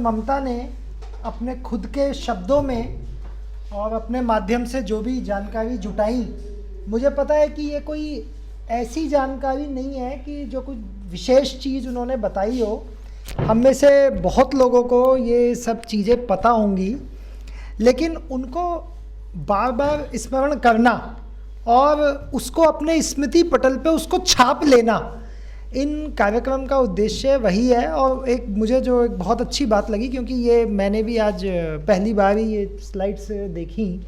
ममता ने अपने खुद के शब्दों में और अपने माध्यम से जो भी जानकारी जुटाई, मुझे पता है कि ये कोई ऐसी जानकारी नहीं है कि जो कुछ विशेष चीज़ उन्होंने बताई हो। हम में से बहुत लोगों को ये सब चीज़ें पता होंगी, लेकिन उनको बार बार स्मरण करना और उसको अपने स्मृति पटल पे उसको छाप लेना, इन कार्यक्रम का उद्देश्य वही है। और एक मुझे जो एक बहुत अच्छी बात लगी, क्योंकि ये मैंने भी आज पहली बार ही ये स्लाइड्स देखी,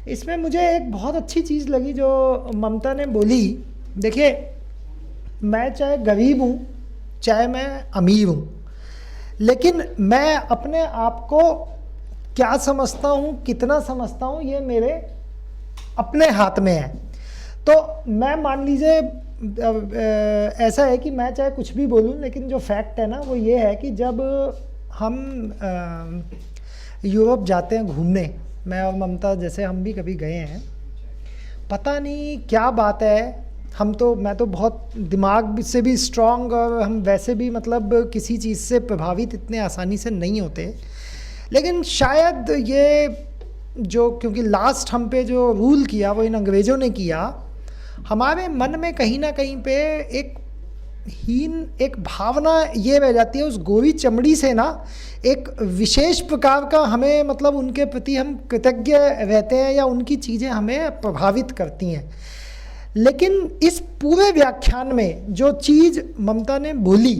इसमें मुझे एक बहुत अच्छी चीज़ लगी जो ममता ने बोली। देखिए, मैं चाहे गरीब हूँ चाहे मैं अमीर हूँ, लेकिन मैं अपने आप को क्या समझता हूँ, कितना समझता हूँ, ये मेरे अपने हाथ में है। तो मैं मान लीजिए ऐसा है कि मैं चाहे कुछ भी बोलूं, लेकिन जो फैक्ट है ना वो ये है कि जब हम यूरोप जाते हैं घूमने, मैं और ममता जैसे हम भी कभी गए हैं, पता नहीं क्या बात है, मैं तो बहुत दिमाग से भी स्ट्रांग और हम वैसे भी मतलब किसी चीज़ से प्रभावित इतने आसानी से नहीं होते, लेकिन शायद ये जो क्योंकि लास्ट हम पे जो रूल किया वो इन अंग्रेज़ों ने किया, हमारे मन में कहीं ना कहीं पे एक भावना ये रह जाती है उस गोरी चमड़ी से ना, एक विशेष प्रकार का हमें मतलब उनके प्रति हम कृतज्ञ रहते हैं या उनकी चीज़ें हमें प्रभावित करती हैं। लेकिन इस पूरे व्याख्यान में जो चीज़ ममता ने बोली,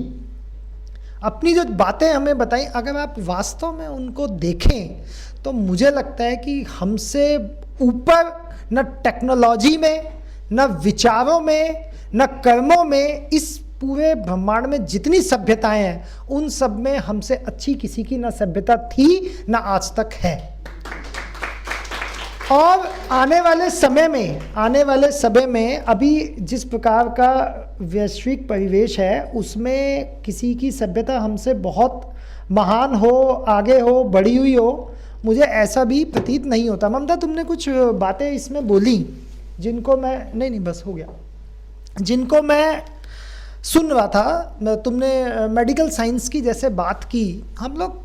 अपनी जो बातें हमें बताई, अगर आप वास्तव में उनको देखें तो मुझे लगता है कि हमसे ऊपर न टेक्नोलॉजी में, न विचारों में, न कर्मों में, इस पूरे ब्रह्मांड में जितनी सभ्यताएं हैं उन सब में हमसे अच्छी किसी की न सभ्यता थी न आज तक है। और आने वाले समय में अभी जिस प्रकार का वैश्विक परिवेश है उसमें किसी की सभ्यता हमसे बहुत महान हो, आगे हो, बढ़ी हुई हो, मुझे ऐसा भी प्रतीत नहीं होता। ममता, तुमने कुछ बातें इसमें बोली जिनको मैं नहीं बस हो गया, जिनको मैं सुन रहा था। तुमने मेडिकल साइंस की जैसे बात की, हम लोग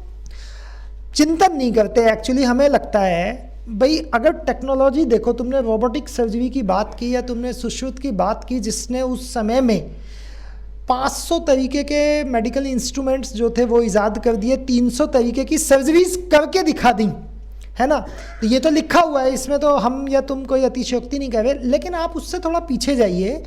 चिंतन नहीं करते एक्चुअली। हमें लगता है भाई अगर टेक्नोलॉजी देखो, तुमने रोबोटिक सर्जरी की बात की या तुमने सुश्रुत की बात की जिसने उस समय में 500 तरीके के मेडिकल इंस्ट्रूमेंट्स जो थे वो ईजाद कर दिए, 300 तरीके की सर्जरीज करके दिखा दी, है ना। तो ये तो लिखा हुआ है, इसमें तो हम या तुम कोई अतिशयोक्ति नहीं कर रहे, लेकिन आप उससे थोड़ा पीछे जाइए,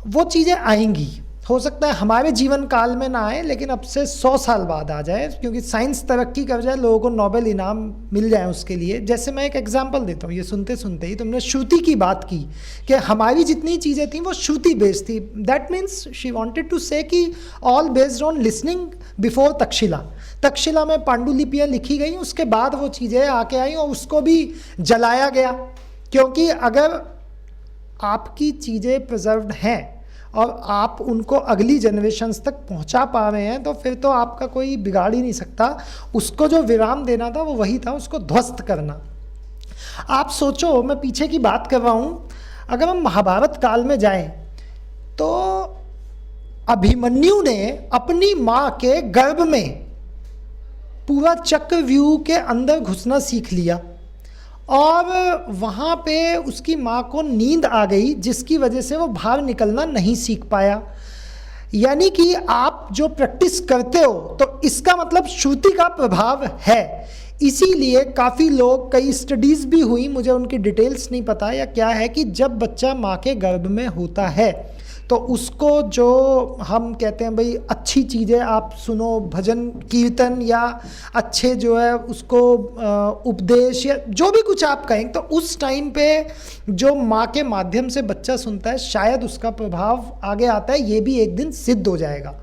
वो चीज़ें आएंगी। हो सकता है हमारे जीवन काल में ना आए, लेकिन अब से 100 साल बाद आ जाए, क्योंकि साइंस तरक्की कर जाए, लोगों को नोबेल इनाम मिल जाए उसके लिए। जैसे मैं एक एग्जांपल देता हूँ, ये सुनते सुनते ही तुमने श्रुति की बात की कि हमारी जितनी चीज़ें थी वो श्रुति बेस्ड थी। That means she wanted to say कि all based on listening before Takshashila में पांडुलिपियाँ लिखी गई, उसके बाद वो चीज़ें आके आई और उसको भी जलाया गया। क्योंकि अगर आपकी चीज़ें प्रिजर्व्ड हैं और आप उनको अगली जनरेशन्स तक पहुंचा पा रहे हैं, तो फिर तो आपका कोई बिगाड़ ही नहीं सकता। उसको जो विराम देना था वो वही था, उसको ध्वस्त करना। आप सोचो, मैं पीछे की बात कर रहा हूँ, अगर हम महाभारत काल में जाएं तो अभिमन्यु ने अपनी माँ के गर्भ में पूरा चक्रव्यूह के अंदर घुसना सीख लिया और वहाँ पे उसकी माँ को नींद आ गई, जिसकी वजह से वो बाहर निकलना नहीं सीख पाया। यानी कि आप जो प्रैक्टिस करते हो तो इसका मतलब श्रुति का प्रभाव है। इसीलिए काफ़ी लोग, कई स्टडीज़ भी हुई, मुझे उनकी डिटेल्स नहीं पता या क्या है, कि जब बच्चा माँ के गर्भ में होता है तो उसको जो हम कहते हैं भाई अच्छी चीज़ें आप सुनो, भजन कीर्तन या अच्छे जो है उसको उपदेश या जो भी कुछ आप कहें, तो उस टाइम पे जो माँ के माध्यम से बच्चा सुनता है शायद उसका प्रभाव आगे आता है। ये भी एक दिन सिद्ध हो जाएगा,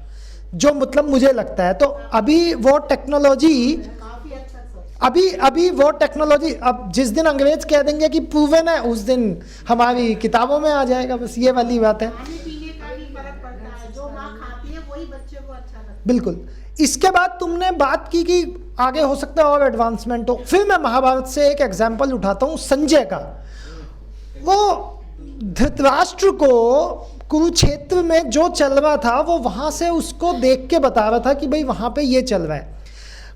जो मतलब मुझे लगता है। तो अभी वो टेक्नोलॉजी अब जिस दिन अंग्रेज कह देंगे कि प्रूवन है, उस दिन हमारी किताबों में आ जाएगा। बस ये वाली बात है। बिल्कुल। इसके बाद तुमने बात की कि आगे हो सकता है और एडवांसमेंट हो। फिर मैं महाभारत से एक एग्जाम्पल उठाता हूँ, संजय का। वो धृतराष्ट्र को कुरुक्षेत्र में जो चल रहा था वो वहाँ से उसको देख के बता रहा था कि भाई वहाँ पे ये चल रहा है।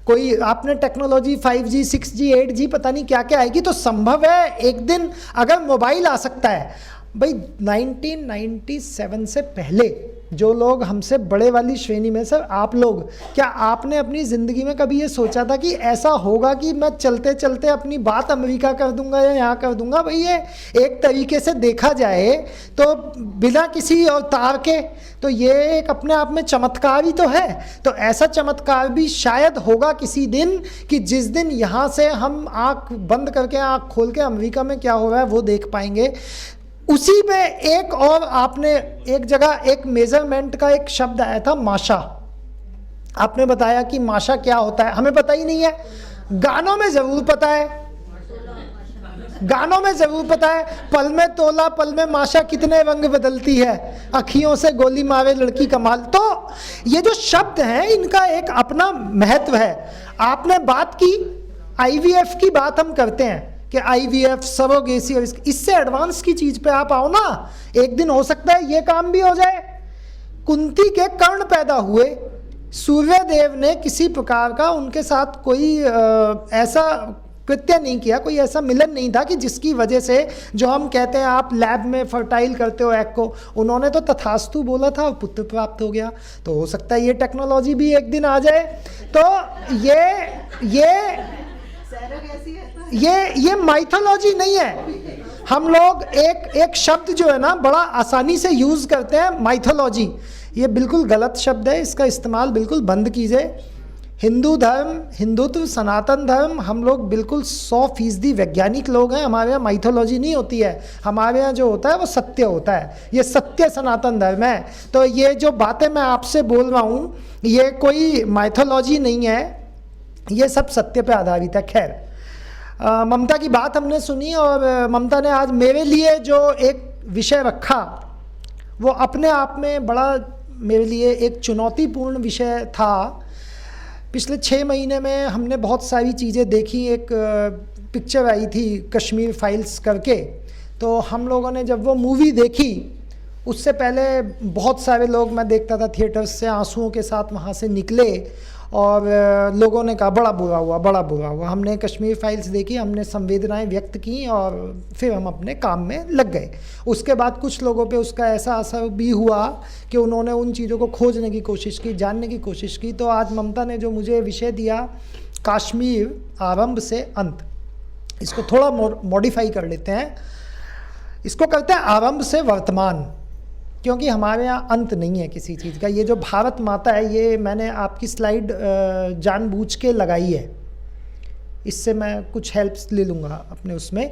कोई आपने टेक्नोलॉजी 5G 6G 8G पता नहीं क्या क्या आएगी, तो संभव है एक दिन अगर मोबाइल आ सकता है। भाई 1997 से पहले जो लोग हमसे बड़े वाली श्रेणी में, सर आप लोग, क्या आपने अपनी ज़िंदगी में कभी ये सोचा था कि ऐसा होगा कि मैं चलते चलते अपनी बात अमेरिका कर दूंगा या यहाँ कर दूंगा? भाई ये एक तरीके से देखा जाए तो बिना किसी और तार के, तो ये एक अपने आप में चमत्कार ही तो है। तो ऐसा चमत्कार भी शायद होगा किसी दिन कि जिस दिन यहाँ से हम आँख बंद करके आँख खोल के अमेरिका में क्या हो रहा है वो देख पाएंगे। उसी में एक और आपने एक जगह एक मेजरमेंट का एक शब्द आया था, माशा। आपने बताया कि माशा क्या होता है, हमें पता ही नहीं है। गानों में जरूर पता है, गानों में जरूर पता है, पल में तोला पल में माशा कितने रंग बदलती है, अखियों से गोली मारे लड़की कमाल। तो ये जो शब्द हैं इनका एक अपना महत्व है। आपने बात की IVF की, बात हम करते हैं कि IVF सरोगेसी, और इससे एडवांस की चीज पे आप आओ ना, एक दिन हो सकता है ये काम भी हो जाए। कुंती के कर्ण पैदा हुए, सूर्यदेव ने किसी प्रकार का उनके साथ कोई ऐसा कृत्य नहीं किया, कोई ऐसा मिलन नहीं था कि जिसकी वजह से जो हम कहते हैं आप लैब में फर्टाइल करते हो एग को, उन्होंने तो तथास्तु बोला था और पुत्र प्राप्त हो गया। तो हो सकता है ये टेक्नोलॉजी भी एक दिन आ जाए। तो ये माइथोलॉजी नहीं है। हम लोग एक शब्द जो है ना बड़ा आसानी से यूज करते हैं, माइथोलॉजी। ये बिल्कुल गलत शब्द है, इसका इस्तेमाल बिल्कुल बंद कीजिए। हिंदू धर्म, हिंदुत्व, सनातन धर्म, हम लोग बिल्कुल 100% वैज्ञानिक लोग हैं। हमारे यहाँ माइथोलॉजी नहीं होती है, हमारे यहाँ जो होता है वो सत्य होता है। ये सत्य सनातन धर्म है। तो ये जो बातें मैं आपसे बोल रहा हूँ ये कोई माइथोलॉजी नहीं है, ये सब सत्य पे आधारित है। खैर, ममता की बात हमने सुनी और ममता ने आज मेरे लिए जो एक विषय रखा वो अपने आप में बड़ा मेरे लिए एक चुनौतीपूर्ण विषय था। पिछले 6 महीने में हमने बहुत सारी चीज़ें देखी। एक पिक्चर आई थी कश्मीर फाइल्स करके, तो हम लोगों ने जब वो मूवी देखी, उससे पहले बहुत सारे लोग, मैं देखता था थिएटर्स से आंसुओं के साथ वहाँ से निकले और लोगों ने कहा बड़ा बुरा हुआ, बड़ा बुरा हुआ। हमने कश्मीर फाइल्स देखी, हमने संवेदनाएं व्यक्त की और फिर हम अपने काम में लग गए। उसके बाद कुछ लोगों पे उसका ऐसा असर भी हुआ कि उन्होंने उन चीज़ों को खोजने की कोशिश की, जानने की कोशिश की। तो आज ममता ने जो मुझे विषय दिया, कश्मीर आरंभ से अंत, इसको थोड़ा मॉडिफाई कर लेते हैं, इसको करते हैं आरंभ से वर्तमान, क्योंकि हमारे यहाँ अंत नहीं है किसी चीज़ का। ये जो भारत माता है, ये मैंने आपकी स्लाइड जानबूझ के लगाई है, इससे मैं कुछ हेल्प्स ले लूँगा अपने उसमें।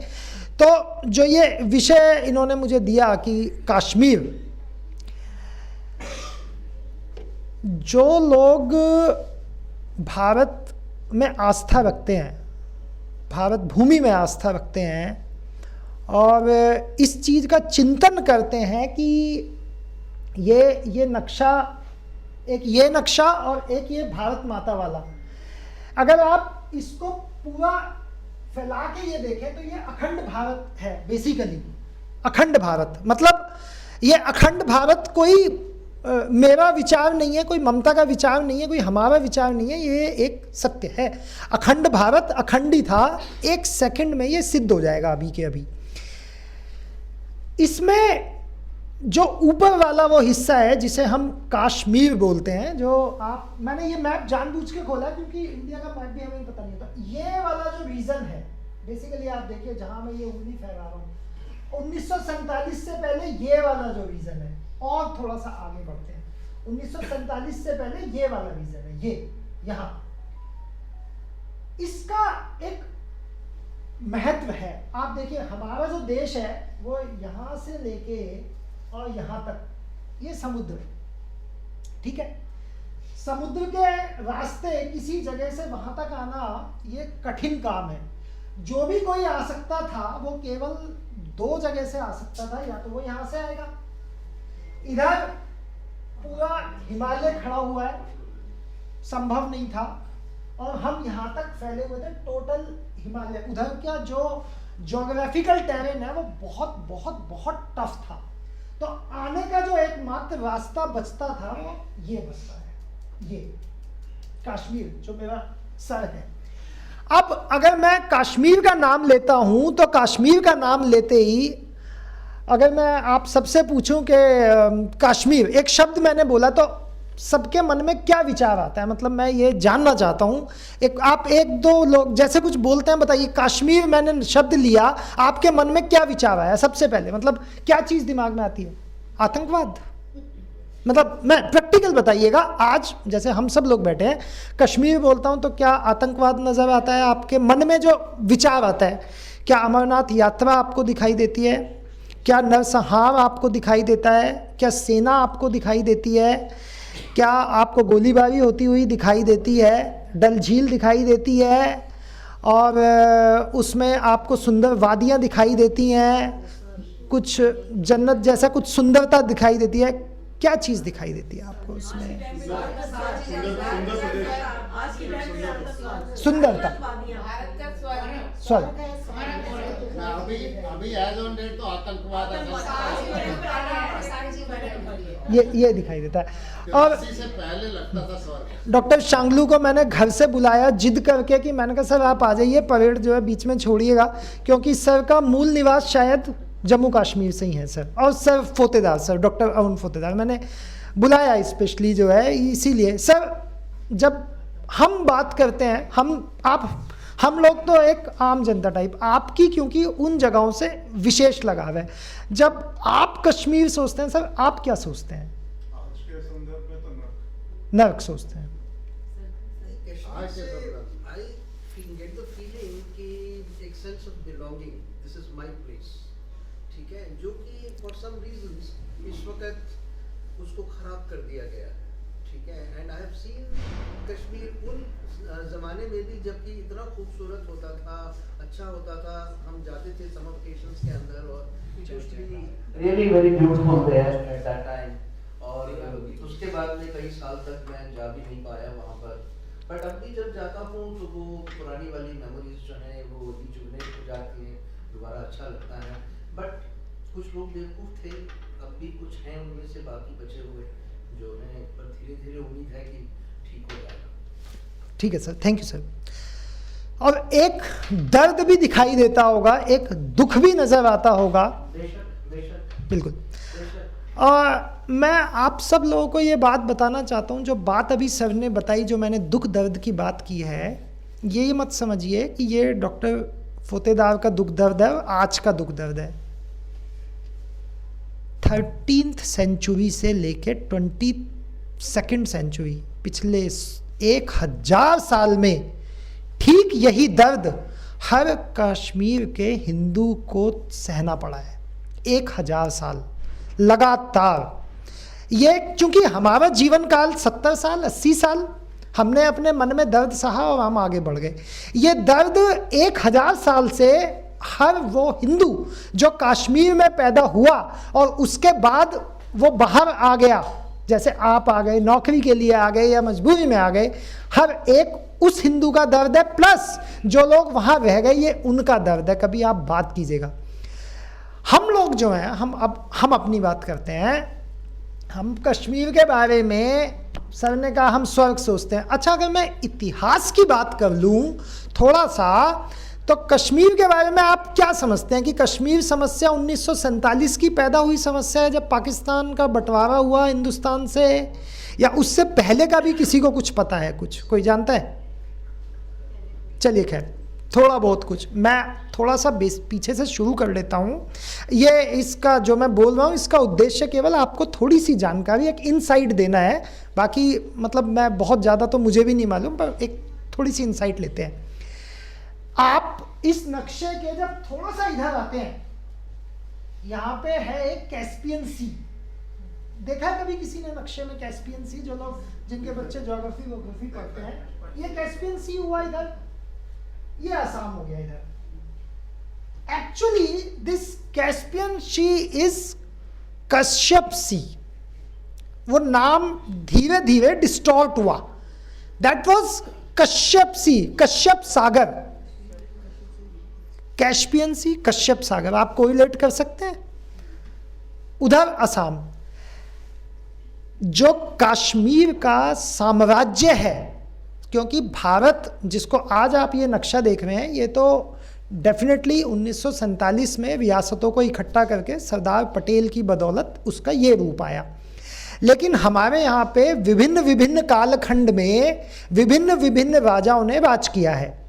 तो जो ये विषय इन्होंने मुझे दिया कि कश्मीर, जो लोग भारत में आस्था रखते हैं, भारत भूमि में आस्था रखते हैं और इस चीज़ का चिंतन करते हैं कि ये नक्शा, एक ये नक्शा और एक ये भारत माता वाला, अगर आप इसको पूरा फैला के ये देखें तो ये अखंड भारत है। बेसिकली अखंड भारत मतलब, ये अखंड भारत कोई मेरा विचार नहीं है, कोई ममता का विचार नहीं है, कोई हमारा विचार नहीं है, ये एक सत्य है। अखंड भारत अखंड ही था, 1 सेकंड में ये सिद्ध हो जाएगा अभी के अभी। इसमें जो ऊपर वाला वो हिस्सा है जिसे हम कश्मीर बोलते हैं, जो आप, मैंने ये मैप जानबूझ के खोला क्योंकि इंडिया का मैप भी हमें पता नहीं होता। ये वाला जो रीजन है, बेसिकली आप देखिए जहां मैं ये उंगली फैला रहा हूँ, 1947 से पहले ये वाला जो रीजन है, और थोड़ा सा आगे बढ़ते हैं, 1947 से पहले ये वाला रीजन है, ये यहाँ, इसका एक महत्व है। आप देखिए हमारा जो देश है वो यहाँ से लेके और यहाँ तक, ये समुद्र, ठीक है, समुद्र के रास्ते किसी जगह से वहां तक आना ये कठिन काम है। जो भी कोई आ सकता था वो केवल 2 जगह से आ सकता था, या तो वो यहाँ से आएगा, इधर पूरा हिमालय खड़ा हुआ है, संभव नहीं था, और हम यहाँ तक फैले हुए थे, टोटल हिमालय। उधर का जो ज्योग्राफिकल टेरेन है वो बहुत बहुत बहुत टफ था। तो आने का जो एकमात्र रास्ता बचता था वो ये बचता है, ये कश्मीर जो मेरा सर है। अब अगर मैं कश्मीर का नाम लेता हूं तो कश्मीर का नाम लेते ही अगर मैं आप सबसे पूछूं कि कश्मीर एक शब्द मैंने बोला तो सबके मन में क्या विचार आता है, मतलब मैं ये जानना चाहता हूं। आप एक दो लोग जैसे कुछ बोलते हैं, बताइए कश्मीर मैंने शब्द लिया, आपके मन में क्या विचार आया सबसे पहले, मतलब क्या चीज़ दिमाग में आती है? आतंकवाद? मतलब मैं प्रैक्टिकल बताइएगा, आज जैसे हम सब लोग बैठे हैं, कश्मीर बोलता हूं तो क्या आतंकवाद नज़र आता है आपके मन में? जो विचार आता है, क्या अमरनाथ यात्रा आपको दिखाई देती है? क्या नरसंहार आपको दिखाई देता है? क्या सेना आपको दिखाई देती है? क्या आपको गोलीबारी होती हुई दिखाई देती है? डल झील दिखाई देती है? और उसमें आपको सुंदर वादियाँ दिखाई देती हैं, कुछ जन्नत जैसा कुछ सुंदरता दिखाई देती है? क्या चीज़ दिखाई देती है आपको उसमें? सुंदरता, स्वर्ग। अभी एज ऑन डेट तो आतंकवाद ये दिखाई देता है। और से पहले लगता था स्वर्ग। डॉक्टर शांगलू को मैंने घर से बुलाया जिद करके कि मैंने कहा सर आप आ जाइए, परेड जो है बीच में छोड़िएगा, क्योंकि सर का मूल निवास शायद जम्मू कश्मीर से ही है सर, और sir Fotedar, sir doctor Arun Fotedar मैंने बुलाया स्पेशली जो है इसीलिए। सर जब हम बात करते हैं, हम लोग तो एक आम जनता टाइप, आपकी क्योंकि उन जगहों से विशेष लगाव है, जब आप कश्मीर सोचते हैं सर आप क्या सोचते हैं? आज के संदर्भ में तो नर्क सोचते हैं। I get the feeling कि एक sense of belonging, this is my place, ठीक है, जो कि for some reasons इस वक्त उसको खराब कर दिया गया है, ठीक है। And I have seen Kashmir उन ज़माने में भी जबकि इतना खूबसूरत होता था, अच्छा होता था, हम जाते थे समर वेकेशंस के अंदर और it used to be really very beautiful there at that time। और उसके बाद में कई साल तक मैं जा भी नहीं पाया वहाँ पर, बट अब भी जब जाता हूँ तो वो पुरानी वाली मेमोरीज जो हैं वो रिजुवनेट हो जाती हैं, दोबारा अच्छा लगता है। बट कुछ लोग बेवकूफ़ थे, अब भी कुछ हैं उनमें से बाकी बचे हुए जो हैं, पर धीरे धीरे उम्मीद है कि ठीक हो जाएगा। ठीक है सर, थैंक यू सर। और एक दर्द भी दिखाई देता होगा, एक दुख भी नज़र आता होगा। बिल्कुल। और मैं आप सब लोगों को ये बात बताना चाहता हूँ, जो बात अभी सर ने बताई, जो मैंने दुख दर्द की बात की है, ये मत समझिए कि ये डॉक्टर फोतेदार का दुख दर्द है और आज का दुख दर्द है। 13th सेंचुरी से लेके 22nd सेंचुरी, पिछले 1000 साल में ठीक यही दर्द हर कश्मीर के हिंदू को सहना पड़ा है। 1000 साल लगातार। ये चूंकि हमारा जीवन काल 70 साल 80 साल हमने अपने मन में दर्द सहा और हम आगे बढ़ गए। ये दर्द 1000 साल से हर वो हिंदू जो कश्मीर में पैदा हुआ और उसके बाद वो बाहर आ गया, जैसे आप आ गए नौकरी के लिए आ गए या मजबूरी में आ गए, हर एक उस हिंदू का दर्द है, प्लस जो लोग वहाँ रह गए ये उनका दर्द है। कभी आप बात कीजिएगा। हम लोग जो हैं, हम अपनी बात करते हैं, हम कश्मीर के बारे में सर ने कहा हम स्वर्ग सोचते हैं। अच्छा, अगर मैं इतिहास की बात कर लूँ थोड़ा सा, तो कश्मीर के बारे में आप क्या समझते हैं कि कश्मीर समस्या 1947 की पैदा हुई समस्या है जब पाकिस्तान का बंटवारा हुआ हिंदुस्तान से, या उससे पहले का भी किसी को कुछ पता है? कुछ कोई जानता है? चलिए खैर, थोड़ा बहुत कुछ मैं थोड़ा सा पीछे से शुरू कर लेता हूँ। ये इसका जो मैं बोल रहा हूँ इसका उद्देश्य केवल आपको थोड़ी सी जानकारी, एक इनसाइट देना है। बाकी मतलब मैं बहुत ज़्यादा तो मुझे भी नहीं मालूम, पर एक थोड़ी सी इनसाइट लेते हैं। आप इस नक्शे के जब थोड़ा सा इधर आते हैं, यहाँ पे है एक कैस्पियन सी। देखा है कभी किसी ने नक्शे में कैस्पियन सी? जो लोग जिनके बच्चे ज्योग्राफी वोग्राफी पढ़ते हैं, ये कैस्पियन सी हुआ इधर, ये आसाम हो गया इधर। Actually this Caspian sea is Kashyap sea. वो नाम धीरे धीरे डिस्टॉर्ट हुआ। That was Kashyap sea, Kashyap Sagar. Caspian sea, Kashyap Sagar, आप कोरिलेट कर सकते हैं? उधर असम। जो कश्मीर का साम्राज्य है, क्योंकि भारत जिसको आज आप ये नक्शा देख रहे हैं, ये तो डेफिनेटली 1947 में रियासतों को इकट्ठा करके सरदार पटेल की बदौलत उसका ये रूप आया। लेकिन हमारे यहाँ पे विभिन्न विभिन्न कालखंड में विभिन्न विभिन्न राजाओं ने राज किया है।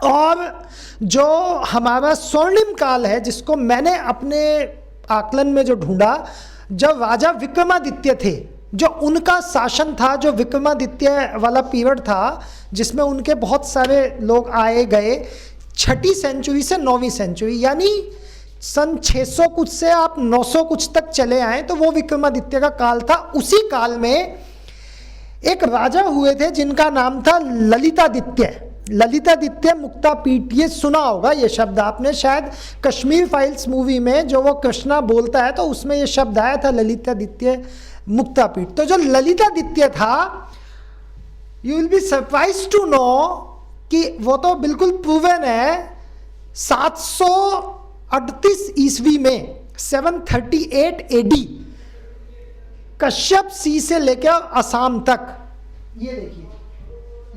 और जो हमारा स्वर्णिम काल है, जिसको मैंने अपने आकलन में जो ढूंढा, जब राजा विक्रमादित्य थे, जो उनका शासन था, जो विक्रमादित्य वाला पीरियड था, जिसमें उनके बहुत सारे लोग आए गए, 6वीं सेंचुरी से 9वीं सेंचुरी, यानी सन 600 कुछ से आप 900 कुछ तक चले आए, तो वो विक्रमादित्य का काल था। उसी काल में एक राजा हुए थे जिनका नाम था ललितादित्य। ललितादित्य मुक्तापीठ, ये सुना होगा ये शब्द आपने, शायद कश्मीर फाइल्स मूवी में जो वो कृष्णा बोलता है तो उसमें ये शब्द आया था, ललितादित्य मुक्तापीठ। तो जो ललितादित्य था, you will be surprise to know कि वो तो बिल्कुल प्रूवन है, 738 ईस्वी में 738 एडी कश्यप सी से लेकर असम तक, ये देखिए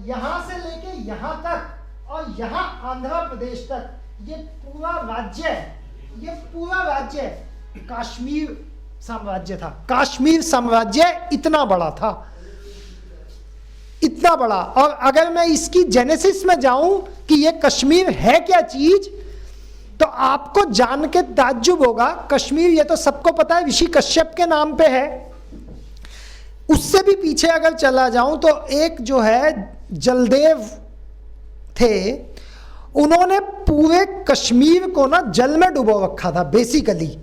यहां से लेकर यहां तक और यहां आंध्र प्रदेश तक, ये पूरा राज्य, ये पूरा राज्य कश्मीर साम्राज्य था। कश्मीर साम्राज्य इतना बड़ा था, इतना बड़ा। और अगर मैं इसकी जेनेसिस में जाऊं कि ये कश्मीर है क्या चीज, तो आपको जान के ताज्जुब होगा। कश्मीर ये तो सबको पता है, ऋषि कश्यप के नाम पे है। उससे भी पीछे अगर चला जाऊं तो एक जो है जलदेव थे, उन्होंने पूरे कश्मीर को ना जल में डुबो रखा था, बेसिकली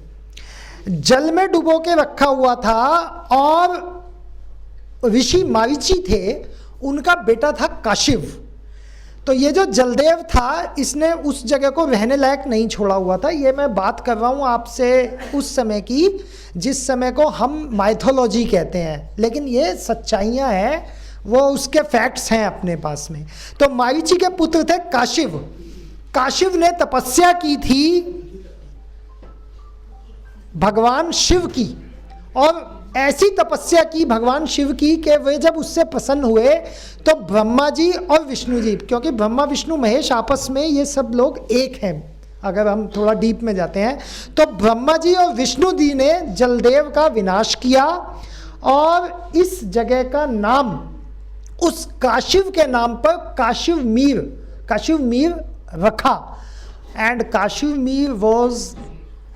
जल में डुबो के रखा हुआ था। और ऋषि मारीची थे, उनका बेटा था काशिव। तो ये जो जलदेव था, इसने उस जगह को रहने लायक नहीं छोड़ा हुआ था। ये मैं बात कर रहा हूँ आपसे उस समय की, जिस समय को हम माइथोलॉजी कहते हैं, लेकिन ये सच्चाइयाँ हैं, वो उसके फैक्ट्स हैं अपने पास में। तो मारीची के पुत्र थे काशिव। काशिव ने तपस्या की थी भगवान शिव की, और ऐसी तपस्या की भगवान शिव की कि वे जब उससे प्रसन्न हुए तो ब्रह्मा जी और विष्णु जी, क्योंकि ब्रह्मा विष्णु महेश आपस में ये सब लोग एक हैं, अगर हम थोड़ा डीप में जाते हैं, तो ब्रह्मा जी और विष्णु जी ने जलदेव का विनाश किया और इस जगह का नाम उस काशिव के नाम पर काशिव मीर रखा। And Kashiv Mir was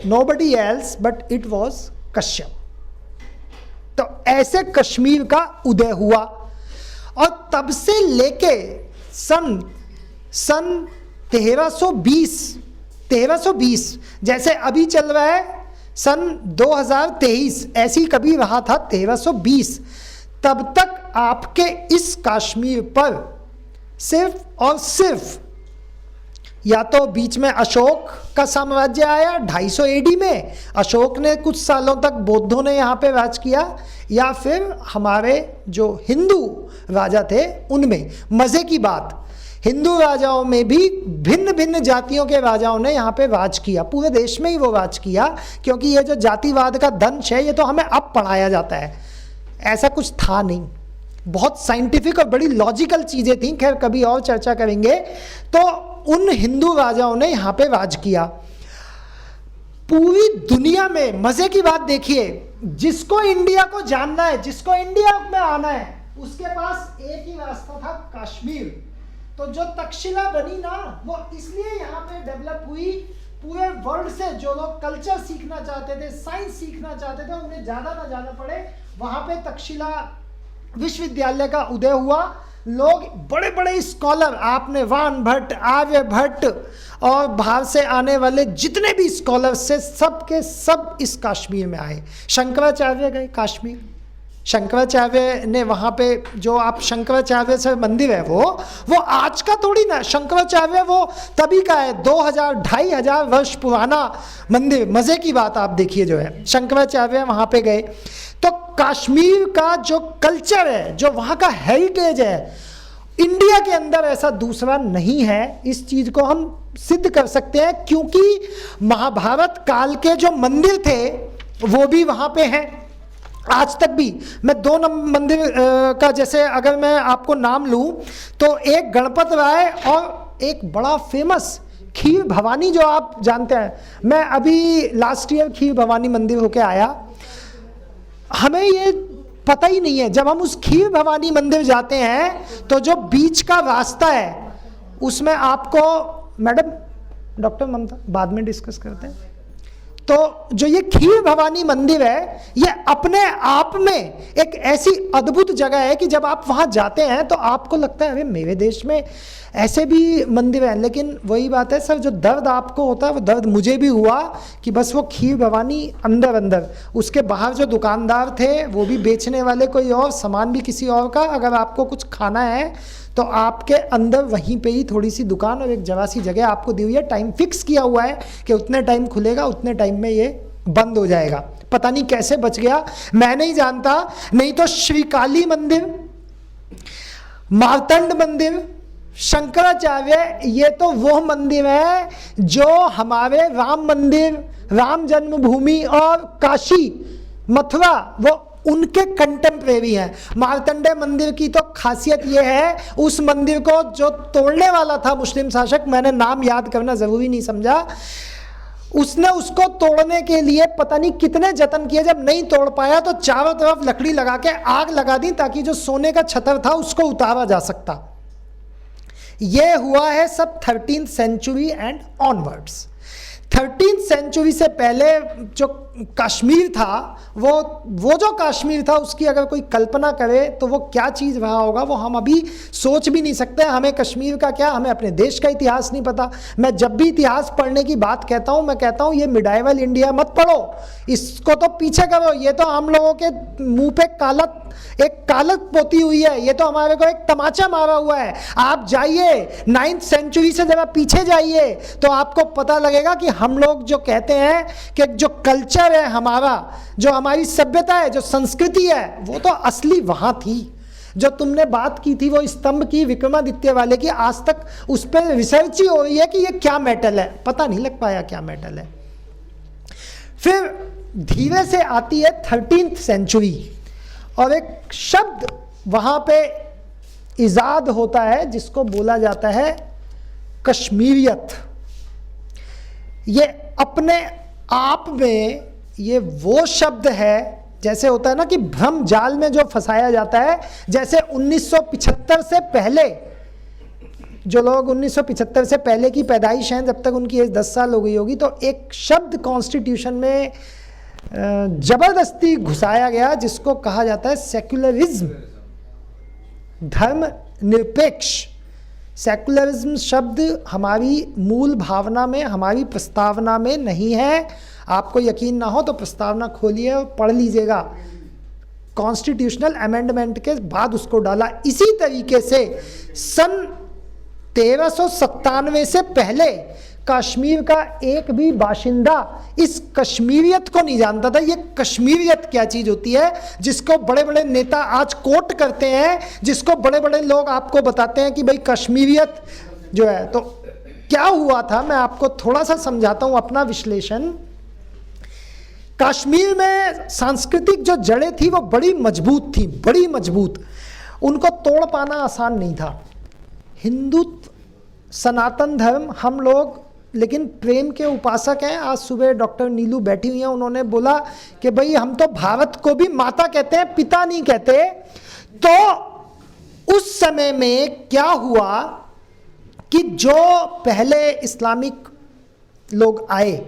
nobody else but it was Kashyap. तो ऐसे कश्मीर का उदय हुआ, और तब से लेके सन 1320 जैसे अभी चल रहा है सन 2023, ऐसी कभी रहा था 1320, तब तक आपके इस कश्मीर पर सिर्फ और सिर्फ या तो बीच में अशोक का साम्राज्य आया 250 एडी में, अशोक ने कुछ सालों तक बौद्धों ने यहाँ पे राज किया, या फिर हमारे जो हिंदू राजा थे उनमें। मज़े की बात, हिंदू राजाओं में भी भिन्न भिन्न जातियों के राजाओं ने यहाँ पे राज किया, पूरे देश में ही वो राज किया, क्योंकि ये जो जातिवाद का दंश है ये तो हमें अब पढ़ाया जाता है, ऐसा कुछ था नहीं। बहुत साइंटिफिक और बड़ी लॉजिकल चीज़ें थी, खैर कभी और चर्चा करेंगे। तो उन हिंदू राजाओं ने यहाँ पे राज किया पूरी दुनिया में। मज़े की बात देखिए, जिसको इंडिया को जानना है, जिसको इंडिया में आना है, उसके पास एक ही रास्ता था, कश्मीर। तो जो तक्षशिला बनी ना, वो इसलिए यहाँ पे डेवलप हुई। पूरे वर्ल्ड से जो लोग कल्चर सीखना चाहते थे, साइंस सीखना चाहते थे, उन्हें ज़्यादा ना जाना पड़े, वहाँ पे तक्षशिला विश्वविद्यालय का उदय हुआ। लोग बड़े बड़े स्कॉलर, आपने वान भट्ट, आर्यभट्ट और बाहर से आने वाले जितने भी स्कॉलर्स से, सब के सब इस कश्मीर में आए। शंकराचार्य गए कश्मीर, शंकराचार्य ने वहाँ पे जो आप शंकराचार्य से मंदिर है वो आज का थोड़ी ना, शंकराचार्य वो तभी का है, 2000-2500 वर्ष पुराना मंदिर। मज़े की बात आप देखिए, जो है शंकराचार्य वहाँ पे गए। तो कश्मीर का जो कल्चर है, जो वहाँ का हेरिटेज है, इंडिया के अंदर ऐसा दूसरा नहीं है। इस चीज़ को हम सिद्ध कर सकते हैं, क्योंकि महाभारत काल के जो मंदिर थे वो भी वहाँ पे हैं, आज तक भी मैं दो मंदिर का जैसे अगर मैं आपको नाम लूं तो एक गणपत राय और एक बड़ा फेमस खीर भवानी जो आप जानते हैं। मैं अभी लास्ट ईयर खीर भवानी मंदिर होके आया, हमें ये पता ही नहीं है, जब हम उस खीर भवानी मंदिर जाते हैं तो जो बीच का रास्ता है उसमें आपको, मैडम डॉक्टर ममता बाद में डिस्कस करते हैं, तो जो ये खीर भवानी मंदिर है ये अपने आप में एक ऐसी अद्भुत जगह है कि जब आप वहाँ जाते हैं तो आपको लगता है अरे मेरे देश में ऐसे भी मंदिर हैं। लेकिन वही बात है सर, जो दर्द आपको होता है वो दर्द मुझे भी हुआ कि बस वो खीर भवानी अंदर अंदर, उसके बाहर जो दुकानदार थे वो भी बेचने वाले कोई और, सामान भी किसी और का। अगर आपको कुछ खाना है तो आपके अंदर वहीं पे ही थोड़ी सी दुकान और एक जगह सी जगह आपको दी हुई है, टाइम फिक्स किया हुआ है कि उतने टाइम खुलेगा, उतने टाइम में ये बंद हो जाएगा। पता नहीं कैसे बच गया, मैं नहीं जानता। नहीं तो श्री काली मंदिर, मार्तंड मंदिर, शंकराचार्य, ये तो वो मंदिर है जो हमारे राम मंदिर, राम जन्मभूमि और काशी मथुरा वो उनके कंटेम्परेरी हैं। मार्तंडे मंदिर की तो खासियत ये है, उस मंदिर को जो तोड़ने वाला था मुस्लिम शासक, मैंने नाम याद करना ज़रूरी नहीं समझा, उसने उसको तोड़ने के लिए पता नहीं कितने जतन किए, जब नहीं तोड़ पाया तो चारों तरफ लकड़ी लगा के आग लगा दी ताकि जो सोने का छतर था उसको उतारा जा सकता। ये हुआ है सब 13th century and onwards. 13th century से पहले जो कश्मीर था, वो जो कश्मीर था उसकी अगर कोई कल्पना करे तो वो क्या चीज़ रहा होगा वो हम अभी सोच भी नहीं सकते। हमें कश्मीर का क्या, हमें अपने देश का इतिहास नहीं पता। मैं जब भी इतिहास पढ़ने की बात कहता हूँ, मैं कहता हूँ ये मिडाइवल इंडिया मत पढ़ो, इसको तो पीछे करो, ये तो हम लोगों के मुंह पे कालत पोती हुई है, ये तो हमारे को एक तमाचा मारा हुआ है। आप जाइए 9th सेंचुरी से जरा पीछे जाइए तो आपको पता लगेगा कि हम लोग जो कहते हैं कि जो कल्चर है हमारा, जो हमारी सभ्यता है, जो संस्कृति है, वो तो असली वहाँ थी। जो तुमने बात की थी वो स्तंभ की, विक्रमादित्य वाले की, आज तक उस पर रिसर्च ही हो रही है कि ये क्या मेटल है, पता नहीं लग पाया क्या मेटल है। फिर धीरे से आती है 13th सेंचुरी और एक शब्द वहाँ पे इजाद होता है जिसको बोला जाता है कश्मीरियत। ये अपने आप में ये वो शब्द है, जैसे होता है ना कि भ्रम जाल में जो फंसाया जाता है, जैसे 1975 से पहले जो लोग 1975 से पहले की पैदाइश हैं, जब तक उनकी एज 10 साल हो गई होगी, तो एक शब्द कॉन्स्टिट्यूशन में जबरदस्ती घुसाया गया जिसको कहा जाता है सेक्युलरिज्म, धर्म निरपेक्ष। सेक्युलरिज्म शब्द हमारी मूल भावना में, हमारी प्रस्तावना में नहीं है। आपको यकीन ना हो तो प्रस्तावना खोलिए और पढ़ लीजिएगा। कॉन्स्टिट्यूशनल अमेंडमेंट के बाद उसको डाला। इसी तरीके से सन 1397 से पहले कश्मीर का एक भी बाशिंदा इस कश्मीरियत को नहीं जानता था। ये कश्मीरियत क्या चीज़ होती है, जिसको बड़े बड़े नेता आज कोट करते हैं, जिसको बड़े बड़े लोग आपको बताते हैं कि भाई कश्मीरियत जो है। तो क्या हुआ था, मैं आपको थोड़ा सा समझाता हूँ अपना विश्लेषण। कश्मीर में सांस्कृतिक जो जड़ें थी वो बड़ी मजबूत थी, बड़ी मजबूत, उनको तोड़ पाना आसान नहीं था। हिंदुत्व, सनातन धर्म, हम लोग लेकिन प्रेम के उपासक हैं। आज सुबह डॉक्टर नीलू बैठी हुई हैं, उन्होंने बोला कि भाई हम तो भारत को भी माता कहते हैं, पिता नहीं कहते। तो उस समय में क्या हुआ कि जो पहले इस्लामिक लोग आए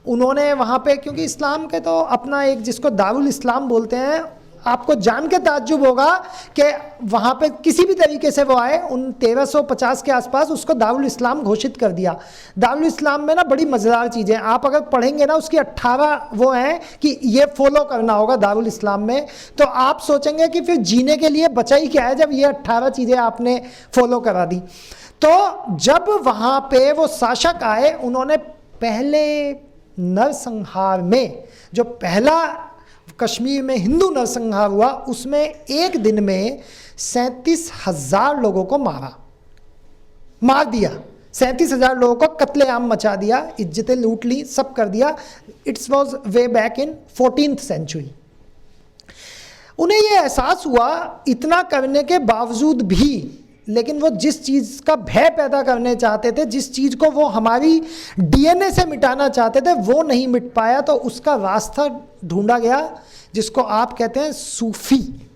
उन्होंने वहाँ पे, क्योंकि इस्लाम के तो अपना एक जिसको दारुल इस्लाम बोलते हैं, आपको जान के ताज्जुब होगा कि वहाँ पे किसी भी तरीके से वो आए, उन 1350 के आसपास उसको दारुल इस्लाम घोषित कर दिया। दारुल इस्लाम में ना बड़ी मज़ेदार चीज़ें, आप अगर पढ़ेंगे ना उसकी 18 वो हैं कि ये फॉलो करना होगा दारुल इस्लाम में, तो आप सोचेंगे कि फिर जीने के लिए बचा ही क्या है जब ये 18 चीज़ें आपने फॉलो करा दी। तो जब वहाँ पे वो शासक आए, उन्होंने पहले नरसंहार में, जो पहला कश्मीर में हिंदू नरसंहार हुआ, उसमें एक दिन में 37,000 लोगों को मार दिया। 37,000 लोगों को कत्लेआम मचा दिया, इज्जतें लूट ली, सब कर दिया। It's was way back in 14th century. उन्हें ये एहसास हुआ इतना करने के बावजूद भी, लेकिन वो जिस चीज़ का भय पैदा करने चाहते थे, जिस चीज़ को वो हमारी डीएनए से मिटाना चाहते थे, वो नहीं मिट पाया। तो उसका रास्ता ढूंढा गया जिसको आप कहते हैं सूफी।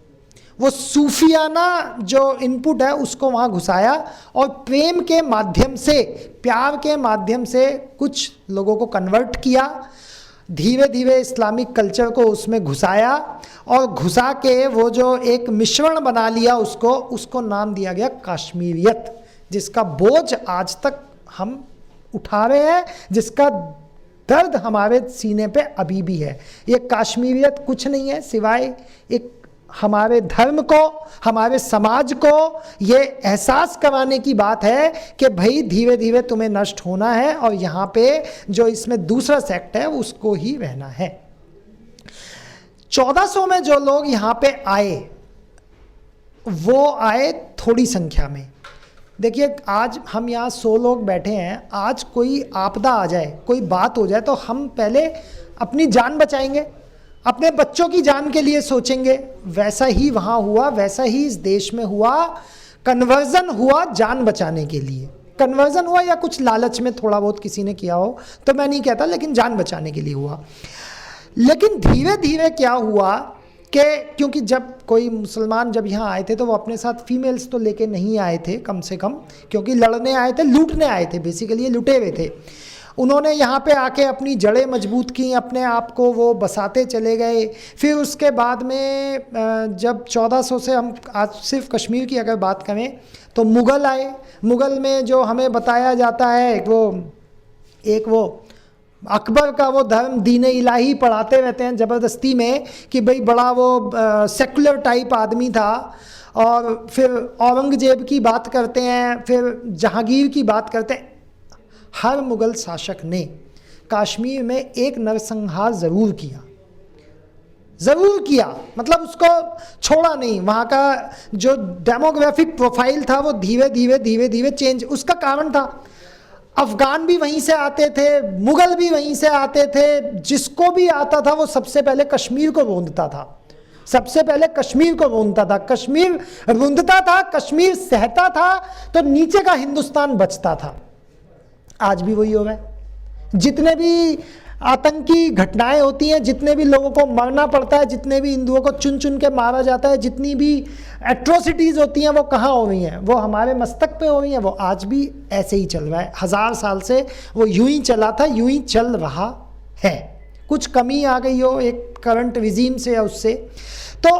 वो सूफियाना जो इनपुट है उसको वहाँ घुसाया और प्रेम के माध्यम से, प्यार के माध्यम से कुछ लोगों को कन्वर्ट किया। धीरे धीरे इस्लामिक कल्चर को उसमें घुसाया और घुसा के वो जो एक मिश्रण बना लिया उसको नाम दिया गया कश्मीरियत, जिसका बोझ आज तक हम उठा रहे हैं, जिसका दर्द हमारे सीने पे अभी भी है। ये कश्मीरियत कुछ नहीं है सिवाय एक हमारे धर्म को, हमारे समाज को ये एहसास करवाने की बात है कि भाई धीरे धीरे तुम्हें नष्ट होना है और यहाँ पे जो इसमें दूसरा सेक्ट है उसको ही रहना है। 1400 में जो लोग यहाँ पे आए वो आए थोड़ी संख्या में। देखिए आज हम यहाँ 100 लोग बैठे हैं, आज कोई आपदा आ जाए, कोई बात हो जाए तो हम पहले अपनी जान बचाएंगे, अपने बच्चों की जान के लिए सोचेंगे। वैसा ही वहाँ हुआ, वैसा ही इस देश में हुआ। कन्वर्जन हुआ जान बचाने के लिए, कन्वर्जन हुआ या कुछ लालच में थोड़ा बहुत किसी ने किया हो तो मैं नहीं कहता, लेकिन जान बचाने के लिए हुआ। लेकिन धीरे धीरे क्या हुआ कि क्योंकि जब कोई मुसलमान जब यहाँ आए थे तो वो अपने साथ फीमेल्स तो लेके नहीं आए थे कम से कम, क्योंकि लड़ने आए थे, लूटने आए थे, बेसिकली ये लुटे हुए थे। उन्होंने यहाँ पे आके अपनी जड़ें मजबूत की, अपने आप को वो बसाते चले गए। फिर उसके बाद में जब 1400 से हम आज सिर्फ कश्मीर की अगर बात करें तो मुग़ल आए। मुग़ल में जो हमें बताया जाता है वो अकबर का वो धर्म दीन इलाही पढ़ाते रहते हैं ज़बरदस्ती में कि भाई बड़ा वो सेकुलर टाइप आदमी था। और फिर औरंगजेब की बात करते हैं, फिर जहांगीर की बात करते हैं। हर मुग़ल शासक ने कश्मीर में एक नरसंहार ज़रूर किया, मतलब उसको छोड़ा नहीं। वहाँ का जो डेमोग्राफिक प्रोफाइल था वो धीरे धीरे चेंज, उसका कारण था अफ़गान भी वहीं से आते थे, मुग़ल भी वहीं से आते थे। जिसको भी आता था वो सबसे पहले कश्मीर को रोंदता था, सबसे पहले कश्मीर को रोंदता था। कश्मीर रोंदता था, कश्मीर सहता था तो नीचे का हिंदुस्तान बचता था। आज भी वही हो रहा है। जितने भी आतंकी घटनाएं होती हैं, जितने भी लोगों को मरना पड़ता है, जितने भी हिंदुओं को चुन चुन के मारा जाता है, जितनी भी एट्रोसिटीज़ होती हैं वो कहाँ हो रही हैं? वो हमारे मस्तक पे हो रही हैं। वो आज भी ऐसे ही चल रहा है, 1000 साल से वो यूं ही चला था, यूं ही चल रहा है। कुछ कमी आ गई हो एक करंट रिजीम से या उससे, तो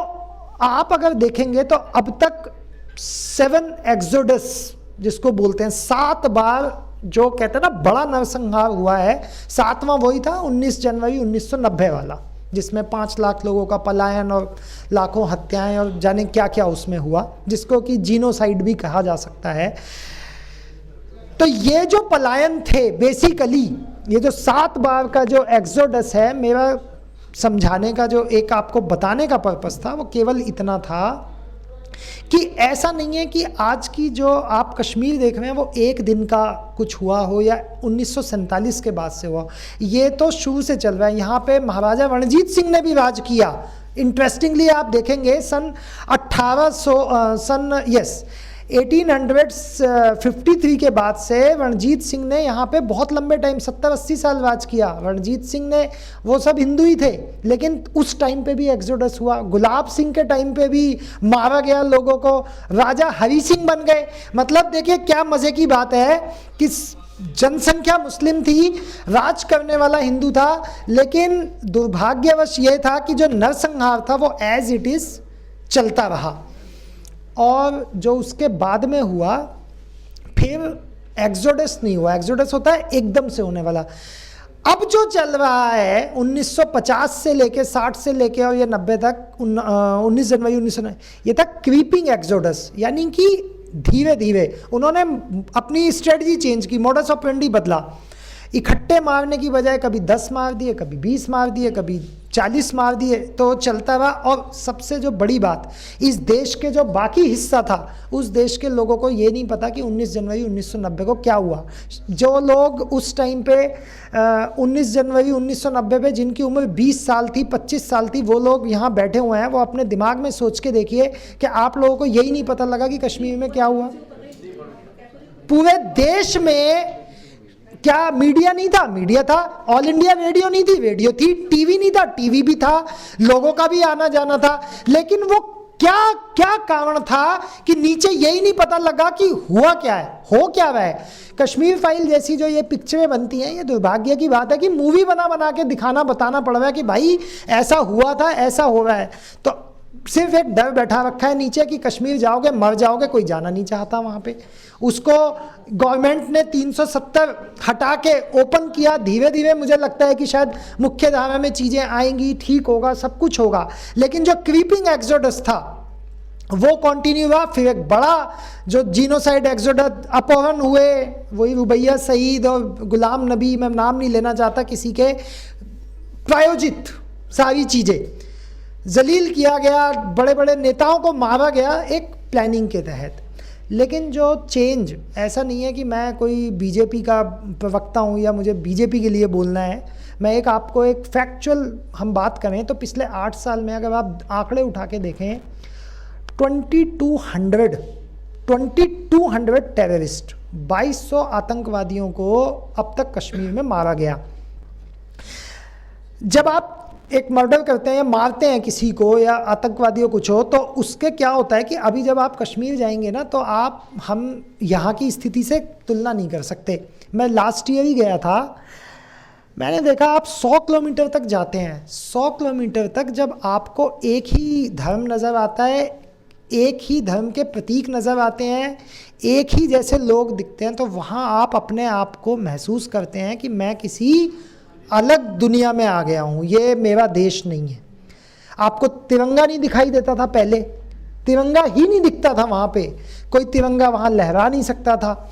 आप अगर देखेंगे तो अब तक 7 एक्सोडस जिसको बोलते हैं, 7 बार जो कहते हैं ना बड़ा नरसंहार हुआ है। 7वां वही था 19 जनवरी 1990 वाला, जिसमें 5 लाख लोगों का पलायन और लाखों हत्याएं और जाने क्या क्या उसमें हुआ, जिसको कि जीनोसाइड भी कहा जा सकता है। तो ये जो पलायन थे बेसिकली, ये जो 7 बार का जो एक्सोडस है, मेरा समझाने का जो एक आपको बताने का पर्पस था वो केवल इतना था कि ऐसा नहीं है कि आज की जो आप कश्मीर देख रहे हैं वो एक दिन का कुछ हुआ हो या 1947 के बाद से हुआ। ये तो शुरू से चल रहा है। यहाँ पे महाराजा रणजीत सिंह ने भी राज किया। इंटरेस्टिंगली आप देखेंगे सन 1853 के बाद से रणजीत सिंह ने यहाँ पे बहुत लंबे टाइम 70-80 साल राज किया। रणजीत सिंह ने, वो सब हिंदू ही थे, लेकिन उस टाइम पे भी एक्सोडस हुआ। गुलाब सिंह के टाइम पे भी मारा गया लोगों को, राजा हरि सिंह बन गए। मतलब देखिए क्या मज़े की बात है कि जनसंख्या मुस्लिम थी, राज करने वाला हिंदू था, लेकिन दुर्भाग्यवश ये था कि जो नरसंहार था वो एज इट इज़ चलता रहा। और जो उसके बाद में हुआ, फिर एक्सोडस नहीं हुआ। एक्सोडस होता है एकदम से होने वाला। अब जो चल रहा है 1950 से लेके 60 से लेके और ये 90 तक, 19 जनवरी 1990, ये तक क्रीपिंग एक्सोडस, यानी कि धीरे धीरे उन्होंने अपनी स्ट्रेटजी चेंज की, मॉडस ऑपरेंडी बदला। इकट्ठे मारने की बजाय कभी 10 मार दिए, कभी 20 मार दिए, कभी 40 मार दिए तो चलता रहा। और सबसे जो बड़ी बात, इस देश के जो बाकी हिस्सा था उस देश के लोगों को ये नहीं पता कि 19 जनवरी 1990 को क्या हुआ। जो लोग उस टाइम पे 19 जनवरी 1990 पे जिनकी उम्र 20 साल थी, 25 साल थी, वो लोग यहाँ बैठे हुए हैं, वो अपने दिमाग में सोच के देखिए कि आप लोगों को यही नहीं पता लगा कि कश्मीर में क्या हुआ। पूरे देश में क्या मीडिया नहीं था? मीडिया था। ऑल इंडिया रेडियो नहीं थी? रेडियो थी। टीवी नहीं था? टीवी भी था। लोगों का भी आना जाना था। लेकिन वो क्या क्या कारण था कि नीचे यही नहीं पता लगा कि हुआ क्या है, हो क्या रहा है। कश्मीर फाइल जैसी जो ये पिक्चरें बनती हैं, ये दुर्भाग्य की बात है कि मूवी बना के दिखाना, बताना पड़ रहा है कि भाई ऐसा हुआ था, ऐसा हो रहा है। तो सिर्फ एक डर बैठा रखा है नीचे कि कश्मीर जाओगे मर जाओगे, कोई जाना नहीं चाहता वहाँ पे। उसको गवर्नमेंट ने 370 हटा के ओपन किया। धीरे धीरे मुझे लगता है कि शायद मुख्य धारा में चीज़ें आएंगी, ठीक होगा, सब कुछ होगा। लेकिन जो क्रीपिंग एक्सोडस था वो कंटिन्यू हुआ। फिर एक बड़ा जो जीनोसाइड एक्सोडस, अपहरण हुए, वही रुबैया शहीद और गुलाम नबी, मैं नाम नहीं लेना चाहता किसी के, प्रायोजित सारी चीज़ें जलील किया गया, बड़े बड़े नेताओं को मारा गया एक प्लानिंग के तहत। लेकिन जो चेंज, ऐसा नहीं है कि मैं कोई बीजेपी का प्रवक्ता हूँ या मुझे बीजेपी के लिए बोलना है। मैं एक आपको एक फैक्चुअल हम बात करें तो पिछले 8 साल में अगर आप आंकड़े उठा के देखें, 2200 टेररिस्ट, 2200 आतंकवादियों को अब तक कश्मीर में मारा गया। जब आप एक मर्डर करते हैं या मारते हैं किसी को या आतंकवादियों कुछ हो, तो उसके क्या होता है कि अभी जब आप कश्मीर जाएंगे ना तो हम यहाँ की स्थिति से तुलना नहीं कर सकते। मैं लास्ट ईयर ही गया था, मैंने देखा आप 100 किलोमीटर तक जाते हैं, 100 किलोमीटर तक जब आपको एक ही धर्म नज़र आता है, एक ही धर्म के प्रतीक नज़र आते हैं, एक ही जैसे लोग दिखते हैं, तो वहाँ आप अपने आप को महसूस करते हैं कि मैं किसी अलग दुनिया में आ गया हूँ, ये मेरा देश नहीं है। आपको तिरंगा नहीं दिखाई देता था पहले, तिरंगा ही नहीं दिखता था वहाँ पे, कोई तिरंगा वहाँ लहरा नहीं सकता था।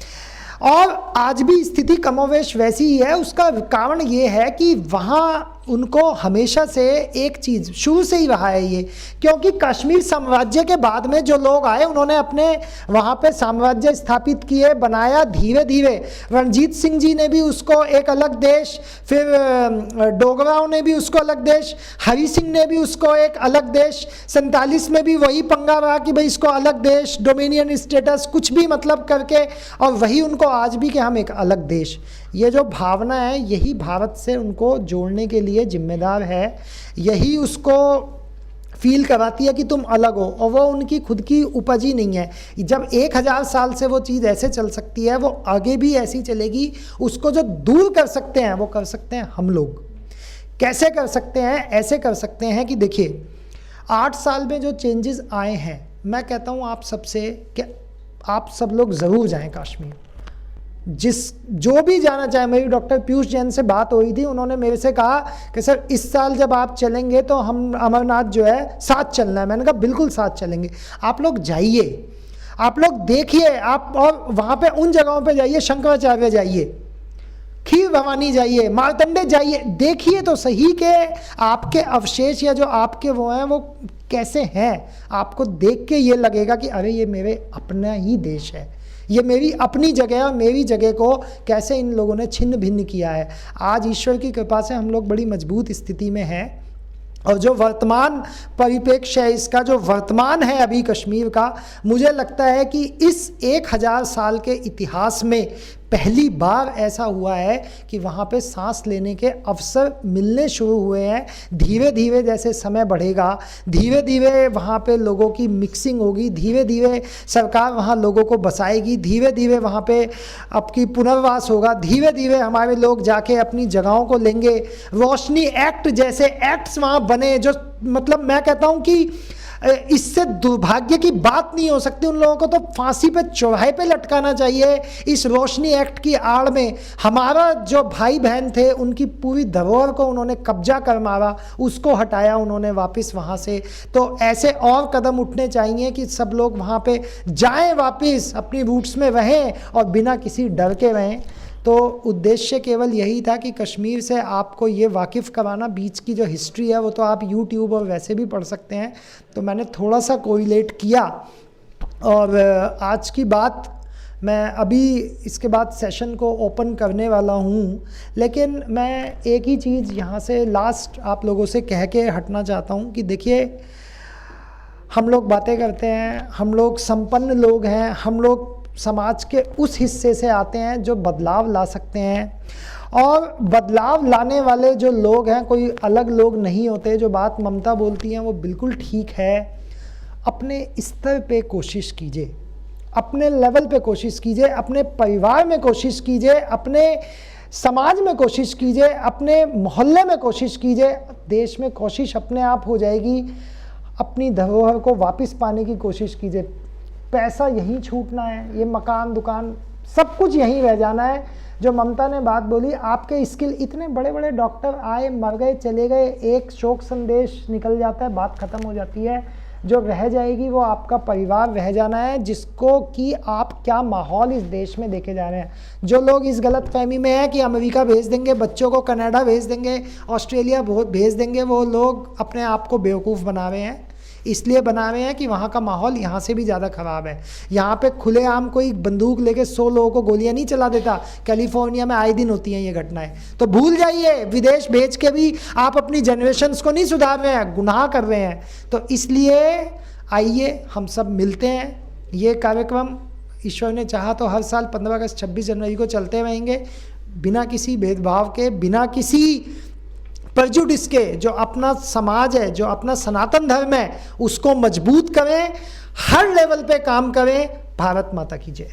और आज भी स्थिति कमोवेश वैसी ही है। उसका कारण ये है कि वहाँ उनको हमेशा से एक चीज़ शुरू से ही रहा है ये, क्योंकि कश्मीर साम्राज्य के बाद में जो लोग आए उन्होंने अपने वहाँ पे साम्राज्य स्थापित किए, बनाया धीरे धीरे। रणजीत सिंह जी ने भी उसको एक अलग देश, फिर डोगराओं ने भी उसको अलग देश, हरि सिंह ने भी उसको एक अलग देश, 47 में भी वही पंगा रहा कि भाई इसको अलग देश, डोमिनियन स्टेटस, कुछ भी मतलब करके, और वही उनको आज भी कि हम एक अलग देश। ये जो भावना है यही भारत से उनको जोड़ने के लिए जिम्मेदार है, यही उसको फील कराती है कि तुम अलग हो, और वो उनकी खुद की उपज ही नहीं है। जब 1000 साल से वो चीज़ ऐसे चल सकती है, वो आगे भी ऐसी चलेगी। उसको जो दूर कर सकते हैं वो कर सकते हैं हम लोग। कैसे कर सकते हैं? ऐसे कर सकते हैं कि देखिए 8 साल में जो चेंजेस आए हैं, मैं कहता हूँ आप सबसे कि आप सब लोग ज़रूर जाएं कश्मीर। जो भी जाना चाहे, मेरी डॉक्टर पीयूष जैन से बात हुई थी, उन्होंने मेरे से कहा कि सर इस साल जब आप चलेंगे तो हम अमरनाथ जो है साथ चलना है। मैंने कहा बिल्कुल साथ चलेंगे। आप लोग जाइए, आप लोग देखिए, आप और वहाँ पे उन जगहों पे जाइए, शंकराचार्य जाइए, खीर भवानी जाइए, मार्तंडे जाइए, देखिए तो सही के आपके अवशेष या जो आपके वो हैं वो कैसे हैं। आपको देख के ये लगेगा कि अरे ये मेरे अपना ही देश है, ये मेरी अपनी जगह है, और मेरी जगह को कैसे इन लोगों ने छिन्न भिन्न किया है। आज ईश्वर की कृपा से हम लोग बड़ी मजबूत स्थिति में हैं, और जो वर्तमान परिप्रेक्ष्य है, इसका जो वर्तमान है अभी कश्मीर का, मुझे लगता है कि इस 1000 साल के इतिहास में पहली बार ऐसा हुआ है कि वहाँ पे सांस लेने के अवसर मिलने शुरू हुए हैं। धीरे धीरे जैसे समय बढ़ेगा, धीरे धीरे वहाँ पे लोगों की मिक्सिंग होगी, धीरे धीरे सरकार वहाँ लोगों को बसाएगी, धीरे धीरे वहाँ पे आपकी पुनर्वास होगा, धीरे धीरे हमारे लोग जाके अपनी जगहों को लेंगे। रोशनी एक्ट जैसे एक्ट्स वहाँ बने, जो मतलब मैं कहता हूँ कि इससे दुर्भाग्य की बात नहीं हो सकती। उन लोगों को तो फांसी पे, चौराहे पे लटकाना चाहिए। इस रोशनी एक्ट की आड़ में हमारा जो भाई बहन थे उनकी पूरी धरोहर को उन्होंने कब्जा कर मारा, उसको हटाया उन्होंने वापस वहाँ से। तो ऐसे और कदम उठने चाहिए कि सब लोग वहाँ पे जाएं, वापस अपनी रूट्स में रहें और बिना किसी डर के रहें। तो उद्देश्य केवल यही था कि कश्मीर से आपको ये वाकिफ़ कराना, बीच की जो हिस्ट्री है वो तो आप यूट्यूब और वैसे भी पढ़ सकते हैं, तो मैंने थोड़ा सा कोरिलेट किया। और आज की बात मैं अभी इसके बाद सेशन को ओपन करने वाला हूँ, लेकिन मैं एक ही चीज़ यहाँ से लास्ट आप लोगों से कह के हटना चाहता हूँ कि देखिए, हम लोग बातें करते हैं, हम लोग संपन्न लोग हैं, हम लोग समाज के उस हिस्से से आते हैं जो बदलाव ला सकते हैं। और बदलाव लाने वाले जो लोग हैं कोई अलग लोग नहीं होते। जो बात ममता बोलती हैं वो बिल्कुल ठीक है। अपने स्तर पे कोशिश कीजिए, अपने लेवल पे कोशिश कीजिए, अपने परिवार में कोशिश कीजिए, अपने समाज में कोशिश कीजिए, अपने मोहल्ले में कोशिश कीजिए, देश में कोशिश अपने आप हो जाएगी। अपनी धरोहर को वापस पाने की कोशिश कीजिए। पैसा यहीं छूटना है, ये मकान दुकान सब कुछ यहीं रह जाना है। जो ममता ने बात बोली, आपके स्किल, इतने बड़े बड़े डॉक्टर आए मर गए चले गए, एक शोक संदेश निकल जाता है, बात ख़त्म हो जाती है। जो रह जाएगी वो आपका परिवार रह जाना है, जिसको कि आप क्या माहौल इस देश में देके जा रहे हैं। जो लोग इस गलत फहमी में हैं कि अमेरिका भेज देंगे बच्चों को, कनाडा भेज देंगे, ऑस्ट्रेलिया भेज देंगे, वो लोग अपने आप को बेवकूफ़ बना रहे हैं। इसलिए बना रहे हैं कि वहाँ का माहौल यहाँ से भी ज़्यादा ख़राब है। यहाँ पे खुलेआम कोई बंदूक लेके 100 लोगों को गोलियाँ नहीं चला देता। कैलिफोर्निया में आए दिन होती हैं ये घटनाएं। तो भूल जाइए, विदेश भेज के भी आप अपनी जनरेशन्स को नहीं सुधार रहे हैं, गुनाह कर रहे हैं। तो इसलिए आइए हम सब मिलते हैं। ये कार्यक्रम ईश्वर ने चाहा तो हर साल 15 अगस्त 26 जनवरी को चलते रहेंगे, बिना किसी भेदभाव के, बिना किसी प्रेजुडिस के। जो अपना समाज है, जो अपना सनातन धर्म है, उसको मजबूत करें, हर लेवल पे काम करें। भारत माता की जय।